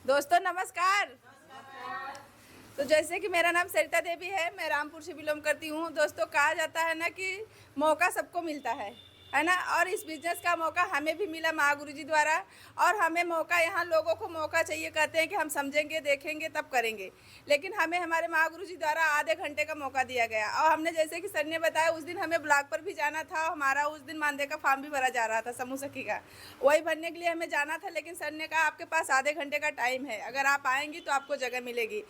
दोस्तों नमस्कार। तो जैसे कि मेरा नाम सरिता देवी है, मैं रामपुर से बिलोंग करती हूँ। दोस्तों कहा जाता है ना कि मौका सबको मिलता है ना। और इस बिजनेस का मौका हमें भी मिला महागुरु जी द्वारा। और हमें मौका, यहाँ लोगों को मौका चाहिए, कहते हैं कि हम समझेंगे देखेंगे तब करेंगे, लेकिन हमें हमारे महागुरु जी द्वारा आधे घंटे का मौका दिया गया। और हमने जैसे कि सर ने बताया, उस दिन हमें ब्लॉक पर भी जाना था। हमारा उस दिन मानदेय का फॉर्म भी भरा जा रहा था, समूह सखी का, वही भरने के लिए हमें जाना था। लेकिन सर ने कहा आपके पास आधे घंटे का टाइम है, अगर आप आएंगी तो आपको जगह मिलेगी।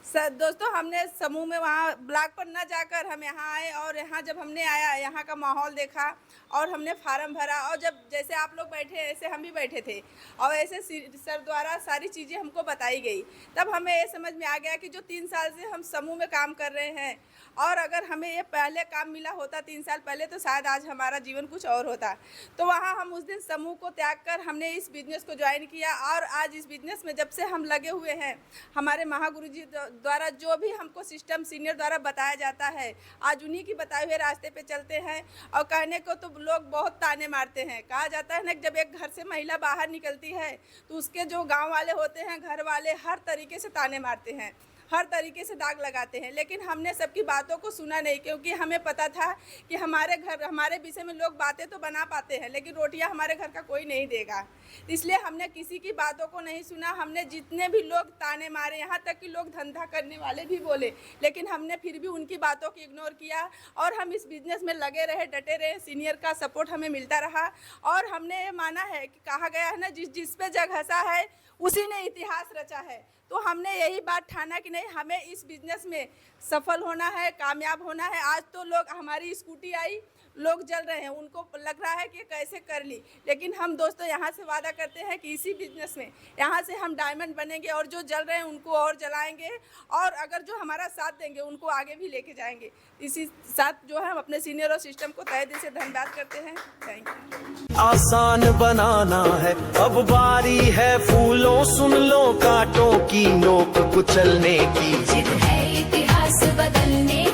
सर दोस्तों हमने समूह में वहाँ ब्लॉक पर न जाकर हम यहाँ आए, और यहाँ जब हमने आया, यहाँ का माहौल देखा और हमने फार्म भरा। और जब जैसे आप लोग बैठे ऐसे हम भी बैठे थे, और ऐसे सर द्वारा सारी चीज़ें हमको बताई गई, तब हमें ये समझ में आ गया कि जो 3 साल से हम समूह में काम कर रहे हैं, और अगर हमें ये पहले काम मिला होता 3 साल पहले, तो शायद आज हमारा जीवन कुछ और होता। तो वहाँ हम उस दिन समूह को त्याग कर हमने इस बिज़नेस को ज्वाइन किया। और आज इस बिज़नेस में जब से हम लगे हुए हैं, हमारे महागुरु जी द्वारा जो भी हमको सिस्टम सीनियर द्वारा बताया जाता है, आज उन्हीं की बताए हुए रास्ते पे चलते हैं। और कहने को तो लोग बहुत ताने मारते हैं। कहा जाता है ना, जब एक घर से महिला बाहर निकलती है तो उसके जो गाँव वाले होते हैं, घर वाले, हर तरीके से ताने मारते हैं, हर तरीके से दाग लगाते हैं। लेकिन हमने सबकी बातों को सुना नहीं, क्योंकि हमें पता था कि हमारे घर, हमारे विषय में लोग बातें तो बना पाते हैं, लेकिन रोटियां हमारे घर का कोई नहीं देगा। इसलिए हमने किसी की बातों को नहीं सुना। हमने जितने भी लोग ताने मारे, यहाँ तक कि लोग धंधा करने वाले भी बोले, लेकिन हमने फिर भी उनकी बातों को इग्नोर किया और हम इस बिज़नेस में लगे रहे, डटे रहे। सीनियर का सपोर्ट हमें मिलता रहा। और हमने ये माना है कि कहा गया है ना, जिस पे जग हंसा है उसी ने इतिहास रचा है। तो हमने यही बात ठाना कि नहीं, हमें इस बिज़नेस में सफल होना है, कामयाब होना है। आज तो लोग, हमारी स्कूटी आई, लोग जल रहे हैं, उनको लग रहा है कि कैसे कर ली, लेकिन हम दोस्तों यहाँ से वादा करते हैं कि इसी बिज़नेस में यहाँ से हम डायमंड बनेंगे, और जो जल रहे हैं उनको और जलाएंगे, और अगर जो हमारा साथ देंगे उनको आगे भी लेके जाएंगे। इसी साथ जो है हम अपने सीनियर और सिस्टम को तहे दिल से धन्यवाद करते हैं। Thank you. आसान बनाना है अब बारी है फूलों, सुन लो कांटों की नोक कुचलने की। जिद है इतिहास बदलने